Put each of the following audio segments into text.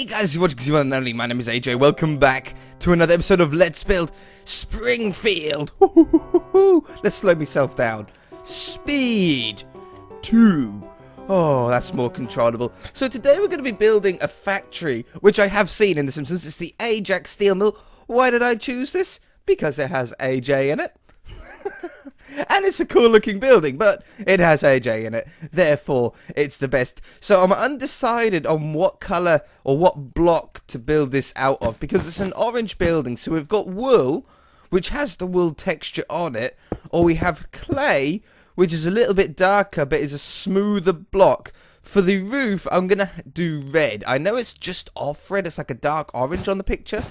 Hey guys, what's going on? My name is AJ. Welcome back to another episode of Let's Build Springfield. Let's slow myself down. Speed 2. Oh, that's more controllable. So today we're going to be building a factory, which I have seen in The Simpsons. It's the Ajax steel mill. Why did I choose this? Because it has AJ in it. And it's a cool looking building, but it has AJ in it. Therefore, it's the best. So I'm undecided on what colour or what block to build this out of, because it's an orange building. So we've got wool, which has the wool texture on it, or we have clay, which is a little bit darker, but is a smoother block. For the roof, I'm going to do red. I know it's just off red. It's like a dark orange on the picture,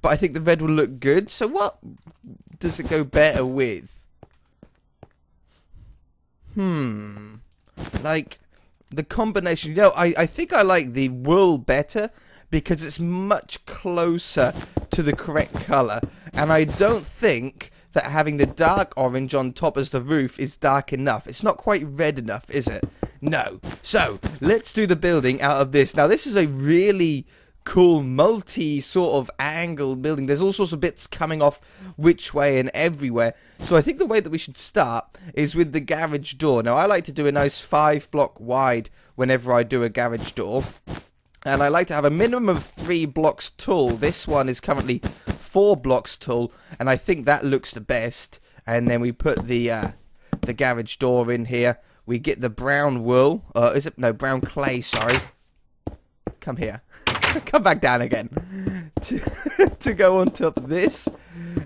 but I think the red will look good. So what does it go better with? Like, the combination, you know, I think I like the wool better because it's much closer to the correct colour. And I don't think that having the dark orange on top as the roof is dark enough. It's not quite red enough, is it? No. So, let's do the building out of this. Now, this is a really cool multi sort of angled building. There's all sorts of bits coming off which way and everywhere. So I think the way that we should start is with the garage door. Now I like to do a nice 5 block wide whenever I do a garage door, and I like to have a minimum of 3 blocks tall. This one is currently 4 blocks tall, and I think that looks the best. And then we put the garage door in here. We get the brown wool, brown clay, sorry. Come here. Come back down again to go on top of this,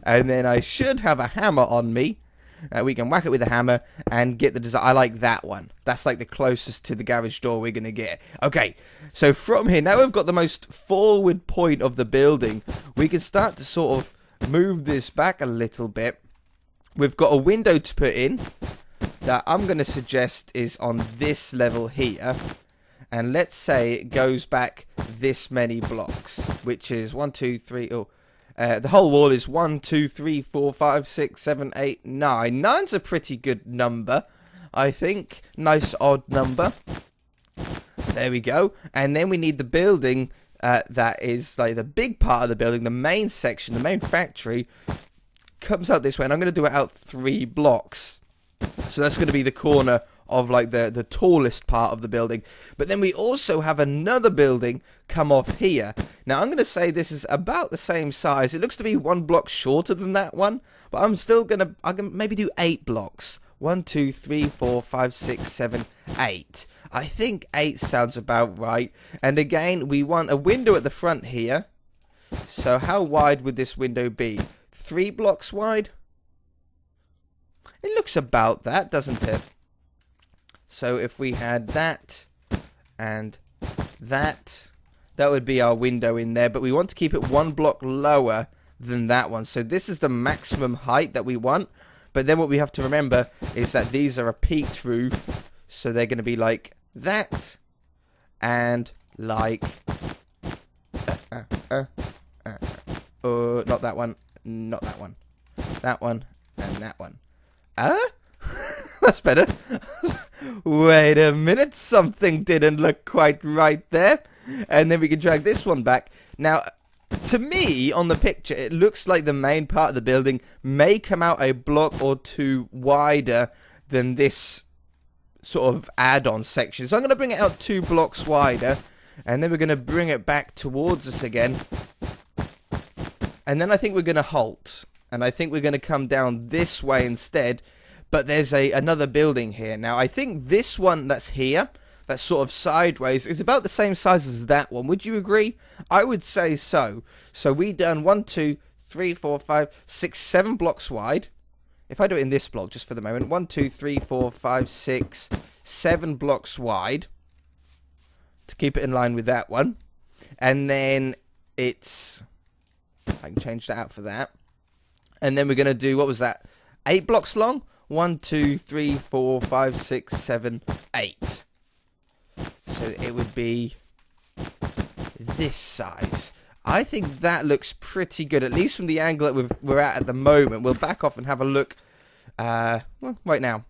and then I should have a hammer on me. We can whack it with a hammer and get the design. I like that one. That's like the closest to the garage door we're gonna get. Okay, so from here, now we've got the most forward point of the building, we can start to sort of move this back a little bit. We've got a window to put in that I'm gonna suggest is on this level here. And let's say it goes back this many blocks, which is 1, 2, 3. The whole wall is 1, 2, 3, 4, 5, 6, 7, 8, 9. 9's a pretty good number, I think. Nice odd number. There we go. And then we need the building that is like the big part of the building, the main section, the main factory, comes out this way. And I'm going to do it out 3 blocks. So that's going to be the corner of like the tallest part of the building. But then we also have another building come off here. Now I'm going to say this is about the same size. It looks to be 1 block shorter than that one, but I'm can maybe do 8 blocks. 1, 2, 3, 4, 5, 6, 7, 8. I think 8 sounds about right. And again, we want a window at the front here. So how wide would this window be? 3 blocks wide? It looks about that, doesn't it? So if we had that and that, that would be our window in there. But we want to keep it 1 block lower than that one. So this is the maximum height that we want. But then what we have to remember is that these are a peaked roof. So they're going to be like that and like... not that one, not that one. That one and that one. That's better. Wait a minute, something didn't look quite right there. And then we can drag this one back. Now, to me, on the picture, it looks like the main part of the building may come out a block or 2 wider than this sort of add-on section. So I'm going to bring it out 2 blocks wider, and then we're going to bring it back towards us again. And then I think we're going to halt. And I think we're going to come down this way instead. But there's another building here. Now, I think this one that's here, that's sort of sideways, is about the same size as that one. Would you agree? I would say so. So we done 1, 2, 3, 4, 5, 6, 7 blocks wide. If I do it in this block, just for the moment. 1, 2, 3, 4, 5, 6, 7 blocks wide. To keep it in line with that one. And then it's... I can change that out for that. And then we're going to do, what was that? 8 blocks long? 1, 2, 3, 4, 5, 6, 7, 8. So it would be this size. I think that looks pretty good, at least from the angle that we're at the moment. We'll back off and have a look right now.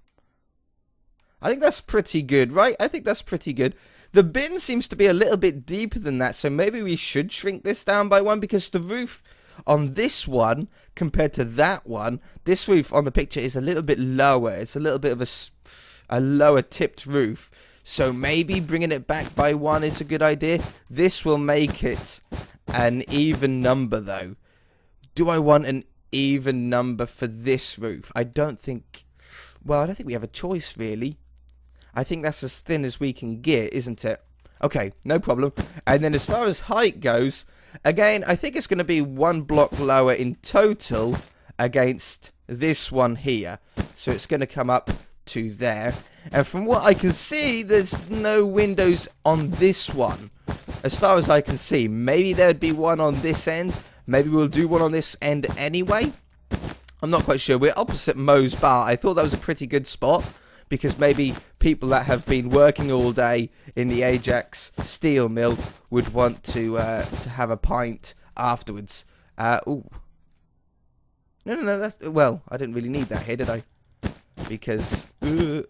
I think that's pretty good, right? I think that's pretty good. The bin seems to be a little bit deeper than that, so maybe we should shrink this down by 1, because the roof on this one compared to that one, this roof on the picture is a little bit lower. It's a little bit of a lower tipped roof. So maybe bringing it back by 1 is a good idea. This will make it an even number, though. Do I want an even number for this roof? I don't think... Well, I don't think we have a choice, really. I think that's as thin as we can get, isn't it? Okay, no problem. And then as far as height goes, again, I think it's going to be 1 block lower in total against this one here. So it's going to come up to there. And from what I can see, there's no windows on this one. As far as I can see, maybe there'd be one on this end. Maybe we'll do one on this end anyway. I'm not quite sure. We're opposite Moe's Bar. I thought that was a pretty good spot, because maybe people that have been working all day in the Ajax steel mill would want to have a pint afterwards. Ooh. No, that's... Well, I didn't really need that here, did I? Because... I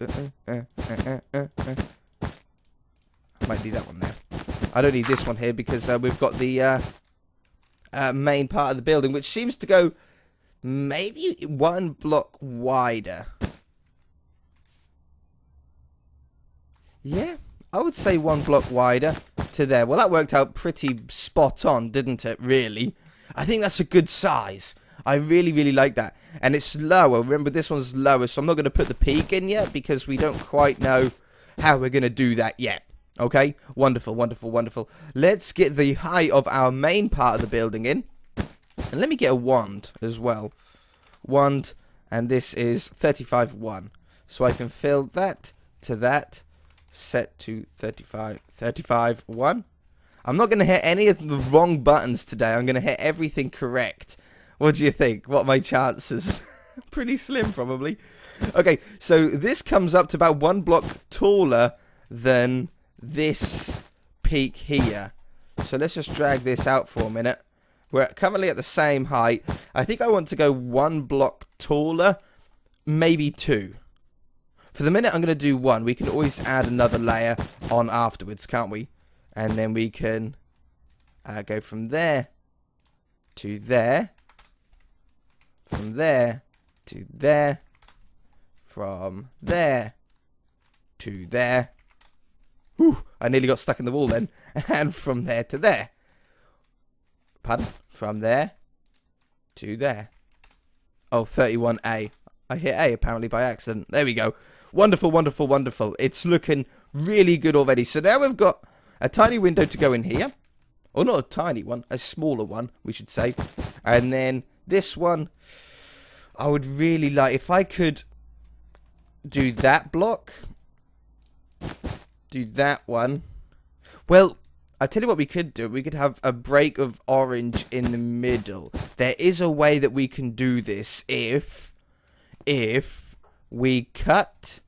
might need that one there. I don't need this one here, because we've got the main part of the building, which seems to go maybe 1 block wider. Yeah, I would say 1 block wider to there. Well, that worked out pretty spot on, didn't it, really? I think that's a good size. I really, really like that. And it's lower. Remember, this one's lower, so I'm not going to put the peak in yet, because we don't quite know how we're going to do that yet. Okay? Wonderful, wonderful, wonderful. Let's get the height of our main part of the building in. And let me get a wand as well. Wand, and this is 35-1. So I can fill that to that. Set to 35-1. I'm not going to hit any of the wrong buttons today. I'm going to hit everything correct. What do you think? What are my chances? Pretty slim, probably. Okay, so this comes up to about 1 block taller than this peak here. So let's just drag this out for a minute. We're currently at the same height. I think I want to go 1 block taller, maybe 2. For the minute, I'm going to do 1. We can always add another layer on afterwards, can't we? And then we can go from there to there. From there to there. From there to there. Whew, I nearly got stuck in the wall then. And from there to there. Pardon? From there to there. Oh, 31A. I hit A apparently by accident. There we go. Wonderful, wonderful, wonderful. It's looking really good already. So now we've got a tiny window to go in here. Or not a tiny one, a smaller one, we should say. And then this one, I would really like, if I could do that block. Do that one. Well, I tell you what we could do. We could have a break of orange in the middle. There is a way that we can do this if we cut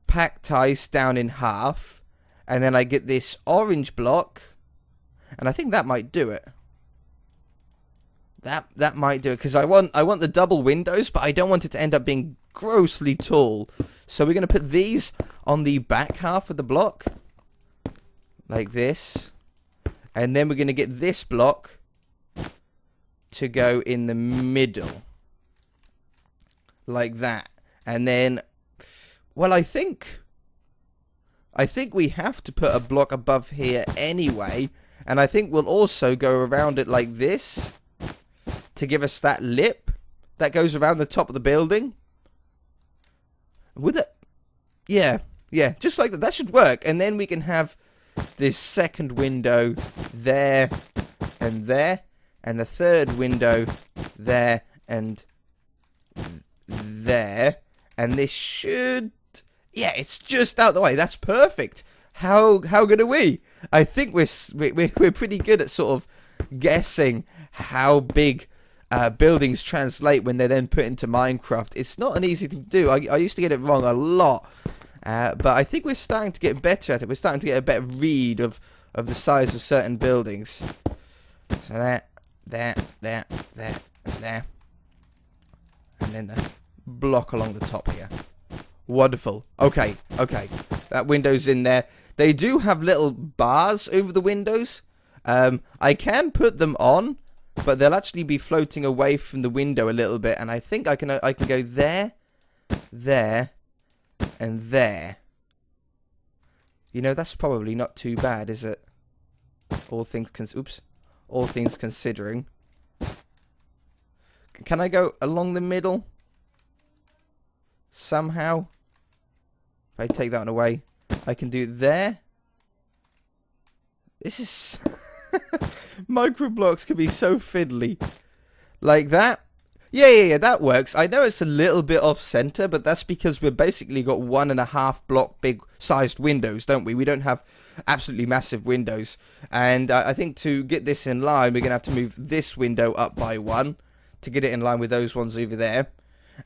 packed ice down in half, and then I get this orange block, and I think that might do it. That might do it, because I want the double windows, but I don't want it to end up being grossly tall. So we're going to put these on the back half of the block, like this, and then we're going to get this block to go in the middle, like that. And then, well, I think we have to put a block above here anyway. And I think we'll also go around it like this to give us that lip that goes around the top of the building. Would it? Yeah, just like that. That should work. And then we can have this second window there and there. And the third window there and there. And this should... Yeah, it's just out the way. That's perfect. How good are we? I think we're pretty good at sort of guessing how big buildings translate when they're then put into Minecraft. It's not an easy thing to do. I used to get it wrong a lot. But I think we're starting to get better at it. We're starting to get a better read of the size of certain buildings. So there. And then the block along the top here. Wonderful. Okay. That window's in there. they do have little bars over the windows. I can put them on, but they'll actually be floating away from the window a little bit. And I think I can go there, there, and there. You know, that's probably not too bad, is it? All things considering. Can I go along the middle? Somehow? If I take that one away, I can do it there. This is... Microblocks can be so fiddly. Like that. Yeah, that works. I know it's a little bit off center, but that's because we've basically got 1.5 block big sized windows, don't we? We don't have absolutely massive windows. And I think to get this in line, we're going to have to move this window up by 1 to get it in line with those ones over there.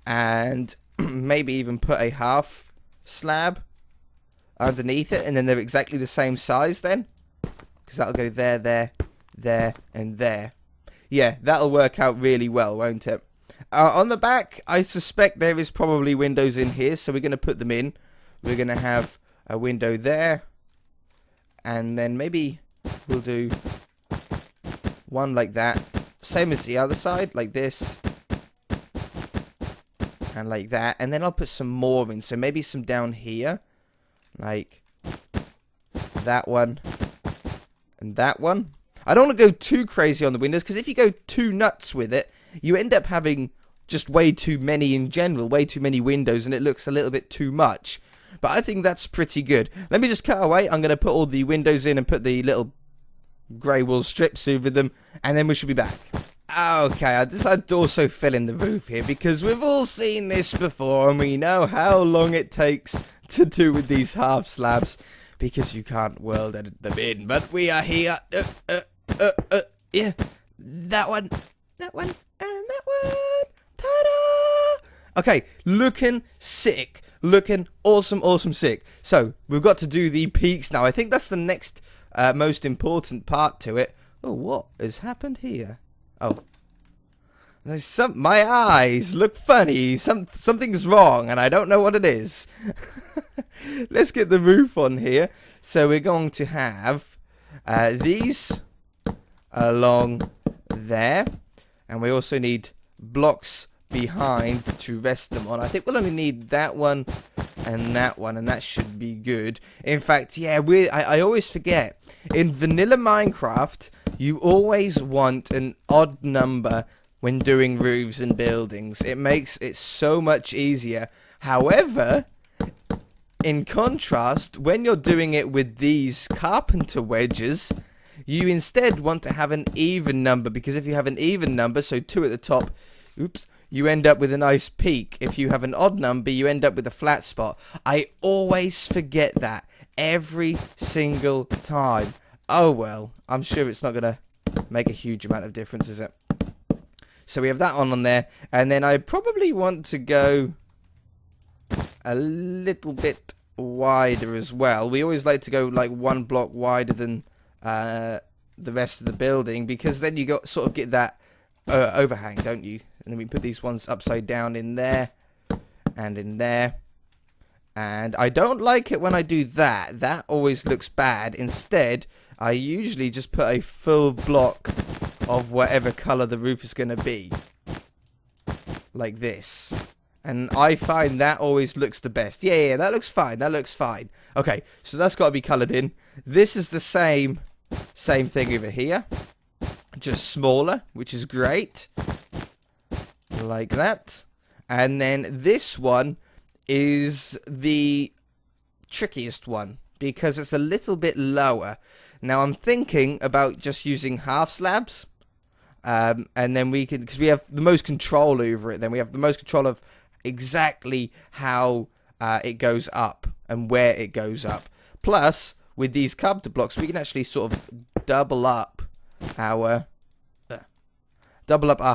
And maybe even put a half slab underneath it, and then they're exactly the same size then. Because that'll go there, there, there, and there. Yeah, that'll work out really well, won't it? On the back, I suspect there is probably windows in here, so we're going to put them in. We're going to have a window there, and then maybe we'll do one like that. Same as the other side, like this, and like that. And then I'll put some more in, so maybe some down here, like that one, and that one. I don't want to go too crazy on the windows, because if you go too nuts with it, you end up having just way too many in general, way too many windows, and it looks a little bit too much. But I think that's pretty good. Let me just cut away. I'm going to put all the windows in and put the little grey wool strips over them, and then we should be back. Okay, I'd also fill in the roof here, because we've all seen this before, and we know how long it takes to do with these half slabs, because you can't world edit them in. But we are here. Yeah, that one, and that one. Ta-da! Okay, looking sick. Looking awesome sick. So, we've got to do the peaks now. I think that's the next most important part to it. Oh, what has happened here? Oh. My eyes look funny. Something's wrong, and I don't know what it is. Let's get the roof on here. So, we're going to have these along there. And we also need blocks behind to rest them on. I think we'll only need that one, and that should be good. In fact, yeah, I always forget. In vanilla Minecraft, you always want an odd number when doing roofs and buildings. It makes it so much easier. However, in contrast, when you're doing it with these carpenter wedges, you instead want to have an even number, because if you have an even number, so 2 at the top, you end up with a nice peak. If you have an odd number, you end up with a flat spot. I always forget that every single time. Oh well, I'm sure it's not going to make a huge amount of difference, is it? So we have that on there, and then I probably want to go a little bit wider as well. We always like to go like 1 block wider than the rest of the building, because then you sort of get that overhang, don't you? And then we put these ones upside down in there and in there. And I don't like it when I do that. That always looks bad. Instead, I usually just put a full block of whatever color the roof is going to be, like this. And I find that always looks the best. Yeah, that looks fine. That looks fine. Okay, so that's got to be colored in. This is the same thing over here, just smaller, which is great. Like that. And then this one is the trickiest one, because it's a little bit lower. Now I'm thinking about just using half slabs. And then we can, because we have the most control over it, then we have the most control of exactly how it goes up and where it goes up. Plus, with these carpenter blocks, we can actually sort of double up our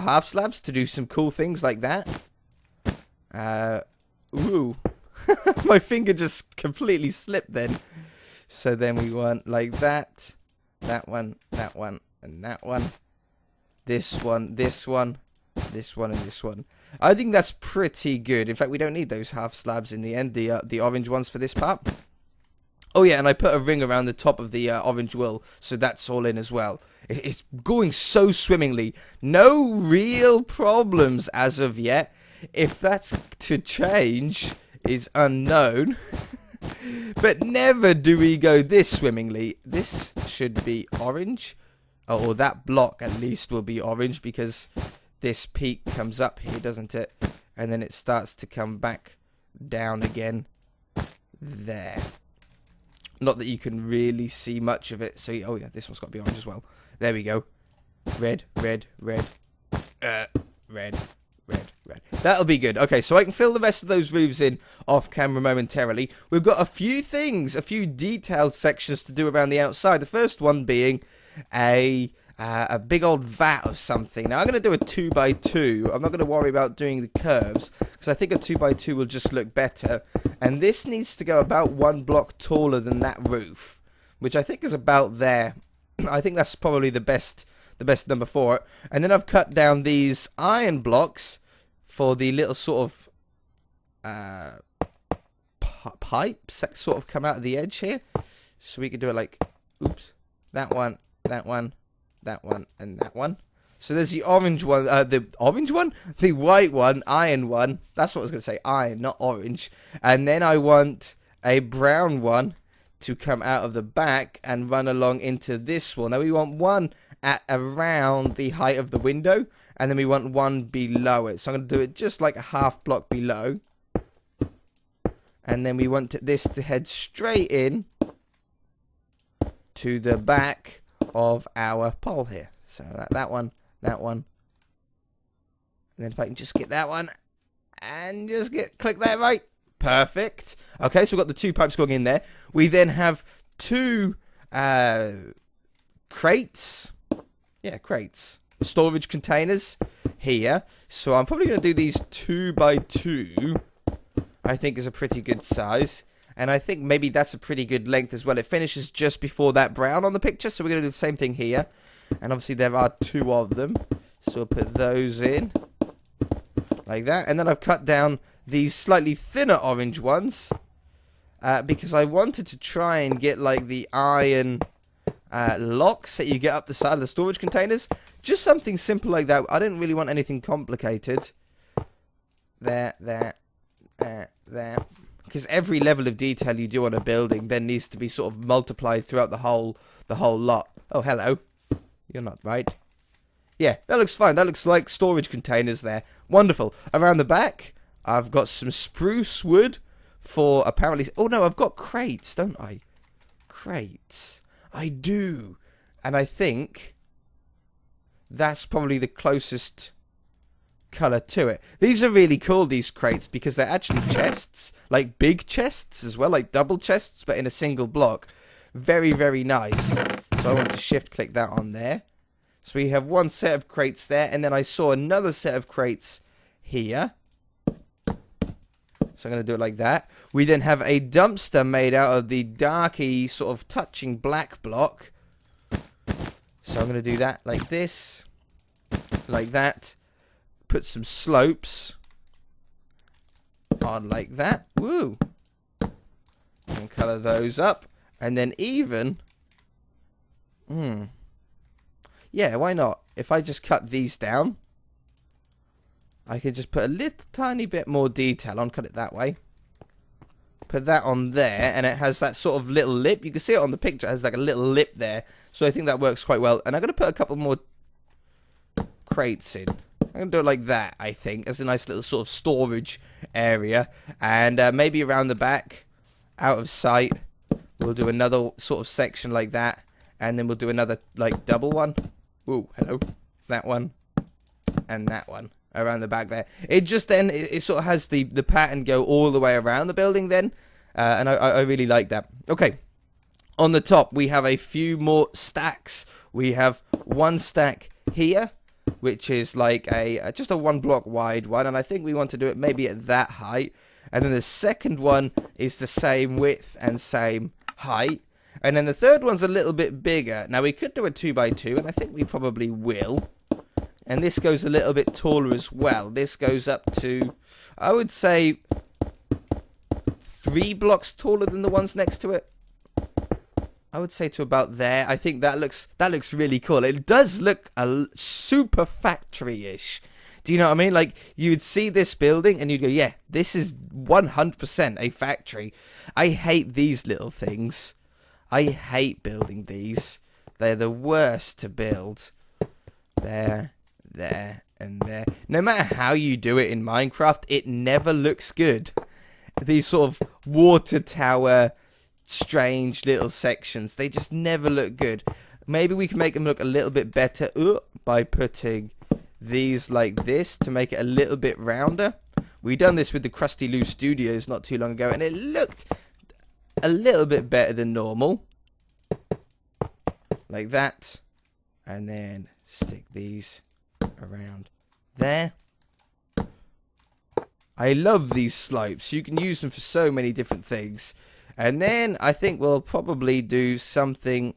half slabs to do some cool things like that. Ooh. My finger just completely slipped then. So then we want like that, that one, and that one. This one, this one, this one, and this one. I think that's pretty good. In fact, we don't need those half slabs in the end, the orange ones for this part. Oh yeah, and I put a ring around the top of the orange wool, so that's all in as well. It's going so swimmingly. No real problems as of yet. If that's to change is unknown. But never do we go this swimmingly. This should be orange. Oh, or that block at least will be orange, because this peak comes up here, doesn't it? And then it starts to come back down again. There. Not that you can really see much of it. So, oh yeah, this one's got to be orange as well. There we go. Red, red, red. Red, red, red. That'll be good. Okay, so I can fill the rest of those roofs in off camera momentarily. We've got a few things, a few detailed sections to do around the outside. The first one being a big old vat of something. Now, I'm going to do a 2x2. I'm not going to worry about doing the curves, because I think a 2x2 will just look better. And this needs to go about 1 block taller than that roof, which I think is about there. I think that's probably the best number for it. And then I've cut down these iron blocks for the little sort of pipes that sort of come out of the edge here. So we can do it like, oops, that one, that one, that one, and that one. So there's the orange one, the orange one? The white one, iron one. That's what I was going to say, iron, not orange. And then I want a brown one to come out of the back and run along into this one. Now we want one at around the height of the window, and then we want one below it. So I'm going to do it just like a half block below. And then we want this to head straight in to the back of our pole here. So that one, that one. And then if I can just get that one and just click that right. Perfect. Okay, so we've got the 2 pipes going in there. We then have 2 crates. Yeah, crates. Storage containers here. So I'm probably going to do these 2x2. I think is a pretty good size. And I think maybe that's a pretty good length as well. It finishes just before that brown on the picture. So we're going to do the same thing here. And obviously there are 2 of them. So we'll put those in. Like that. And then I've cut down these slightly thinner orange ones. Because I wanted to try and get like the iron locks that you get up the side of the storage containers. Just something simple like that. I didn't really want anything complicated. There. Because every level of detail you do on a building then needs to be sort of multiplied throughout the whole lot. Oh, hello. You're not right. Yeah, that looks fine. That looks like storage containers there. Wonderful. Around the back, I've got some spruce wood for apparently... Oh, no, I've got crates, don't I? Crates. I do. And I think that's probably the closest colour to it. These are really cool, these crates, because they're actually chests. Like big chests as well, like double chests, but in a single block. Very, very nice. So I want to shift click that on there. So we have one set of crates there, and then I saw another set of crates here. So I'm going to do it like that. We then have a dumpster made out of the darky sort of touching black block. So I'm going to do that like this. Like that. Put some slopes on like that. Woo! And colour those up. And then even... Yeah, why not? If I just cut these down, I can just put a little tiny bit more detail on. Cut it that way. Put that on there, and it has that sort of little lip. You can see it on the picture. It has like a little lip there. So I think that works quite well. And I'm going to put a couple more crates in. I'm going to do it like that, I think, as a nice little sort of storage area. And maybe around the back, out of sight, we'll do another sort of section like that. And then we'll do another, like, double one. Ooh, hello. That one. And that one. Around the back there. It just then, it sort of has the pattern go all the way around the building then. And I really like that. Okay. On the top, we have a few more stacks. We have one stack here, which is like just a 1 block wide one. And I think we want to do it maybe at that height. And then the second one is the same width and same height. And then the third one's a little bit bigger. Now, we could do a 2x2, and I think we probably will. And this goes a little bit taller as well. This goes up to, I would say, 3 blocks taller than the ones next to it. I would say to about there. I think that looks really cool. It does look super factory-ish. Do you know what I mean? Like, you'd see this building and you'd go, yeah, this is 100% a factory. I hate these little things. I hate building these. They're the worst to build. There, and there. No matter how you do it in Minecraft, it never looks good. These sort of water tower, strange little sections, they just never look good. Maybe we can make them look a little bit better by putting these like this to make it a little bit rounder. We done this with the Fuityloops Studios not too long ago, and it looked a little bit better than normal. Like that. And then stick these around there. I love these slopes. You can use them for so many different things. And then I think we'll probably do something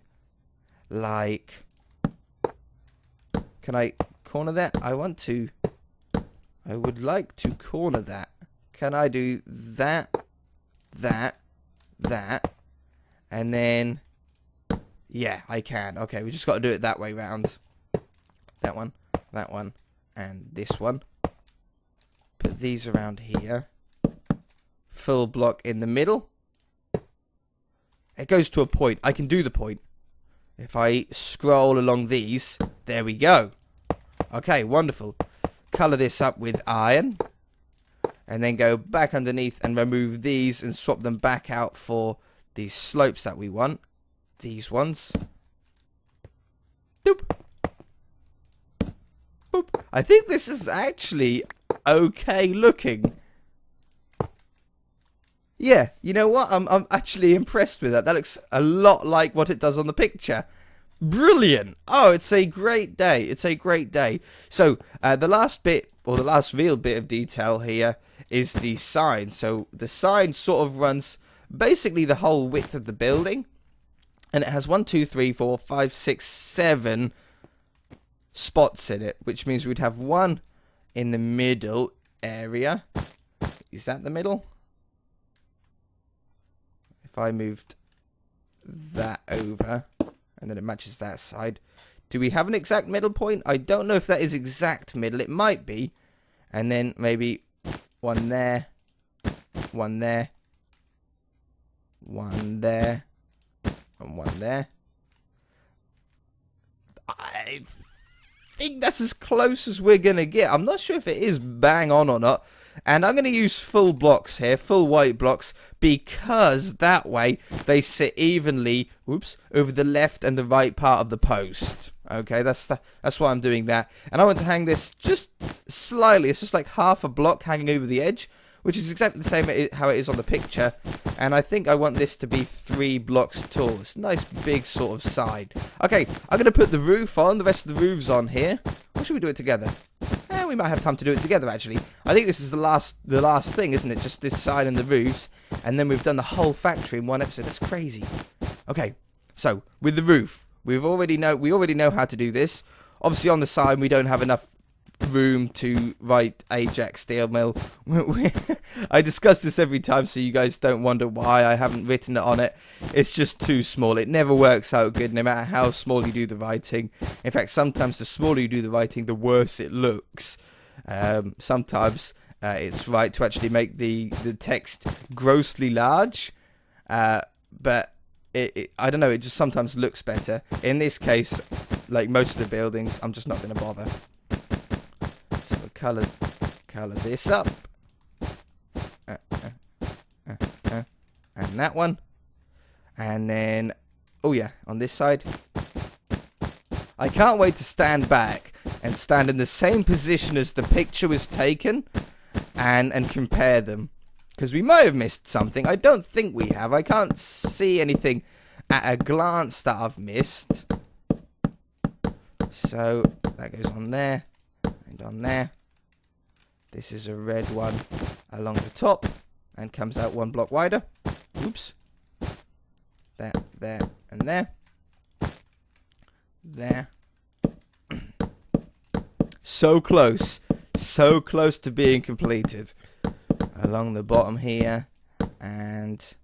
like... Can I corner that? I would like to corner that. Can I do that, that, and then... Yeah, I can. Okay, we just got to do it that way round. That one, and this one. Put these around here. Full block in the middle. It goes to a point. I can do the point. If I scroll along these, there we go. Okay, wonderful. Colour this up with iron. And then go back underneath and remove these and swap them back out for these slopes that we want. These ones. Doop. Boop. I think this is actually okay looking. Yeah, you know what? I'm actually impressed with that. That looks a lot like what it does on the picture. Brilliant. Oh, it's a great day. It's a great day. So, the last bit, or the last real bit of detail here is the sign. So, the sign sort of runs basically the whole width of the building. And it has 1, 2, 3, 4, 5, 6, 7 spots in it, which means we'd have one in the middle area. Is that the middle? If I moved that over, and then it matches that side. Do we have an exact middle point? I don't know if that is exact middle. It might be. And then maybe one there, one there, one there. And one there. I think that's as close as we're going to get. I'm not sure if it is bang on or not. And I'm going to use full blocks here, full white blocks, because that way they sit evenly, over the left and the right part of the post. Okay, that's why I'm doing that. And I want to hang this just slightly. It's just like half a block hanging over the edge, which is exactly the same how it is on the picture. And I think I want this to be 3 blocks tall. It's a nice big sort of side. Okay, I'm going to put the roof on, the rest of the roofs on here. Or should we do it together? We might have time to do it together, actually. I think this is the last thing, isn't it? Just this side and the roofs. And then we've done the whole factory in one episode. That's crazy. Okay, so with the roof, we already know how to do this. Obviously, on the side, we don't have enough room to write Ajax steel mill. I discuss this every time, so you guys don't wonder why I haven't written it on it. It's just too small. It never works out good, no matter how small you do the writing. In fact, sometimes the smaller you do the writing, the worse it looks. Sometimes it's right to actually make the text grossly large, but I don't know, it just sometimes looks better. In this case, like most of the buildings, I'm just not going to bother. So we'll colour this up. And that one. And then, oh yeah, on this side. I can't wait to stand back and stand in the same position as the picture was taken and compare them. Because we might have missed something. I don't think we have. I can't see anything at a glance that I've missed. So that goes on there and on there. This is a red one along the top and comes out 1 block wider. Oops. There, and there. There. So close. So close to being completed. Along the bottom here. And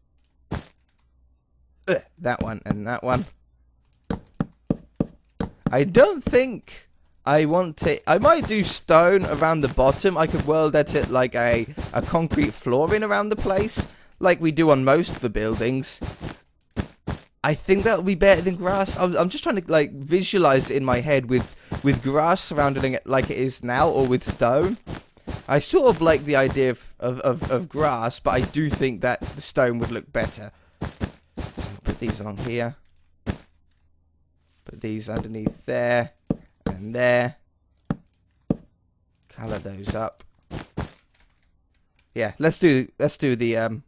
That one and that one. I don't think I want to... I might do stone around the bottom. I could world edit like a concrete flooring around the place, like we do on most of the buildings. I think that would be better than grass. I'm just trying to like visualize it in my head with grass surrounding it like it is now, or with stone. I sort of like the idea of grass, but I do think that the stone would look better. So put these on here. Put these underneath there and there. Color those up. Yeah, let's do the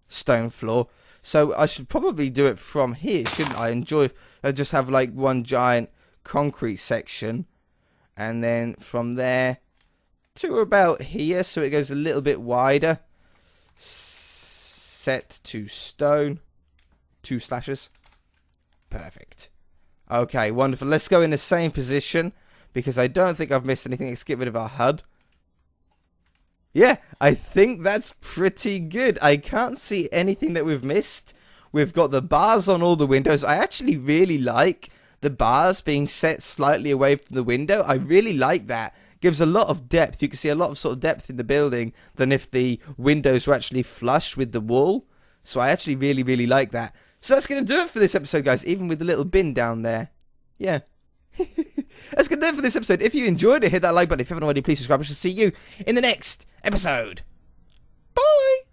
stone floor. So I should probably do it from here, shouldn't I? I just have like one giant concrete section, and then from there to about here, so it goes a little bit wider. Set to stone. 2 slashes. Perfect. Okay, wonderful. Let's go in the same position, because I don't think I've missed anything. Let's get rid of our HUD. Yeah, I think that's pretty good. I can't see anything that we've missed. We've got the bars on all the windows. I actually really like the bars being set slightly away from the window. I really like that. Gives a lot of depth. You can see a lot of sort of depth in the building than if the windows were actually flush with the wall. So I actually really, really like that. So that's going to do it for this episode, guys, even with the little bin down there. Yeah. That's going to do it for this episode. If you enjoyed it, hit that like button. If you haven't already, please subscribe. I shall see you in the next episode. Bye!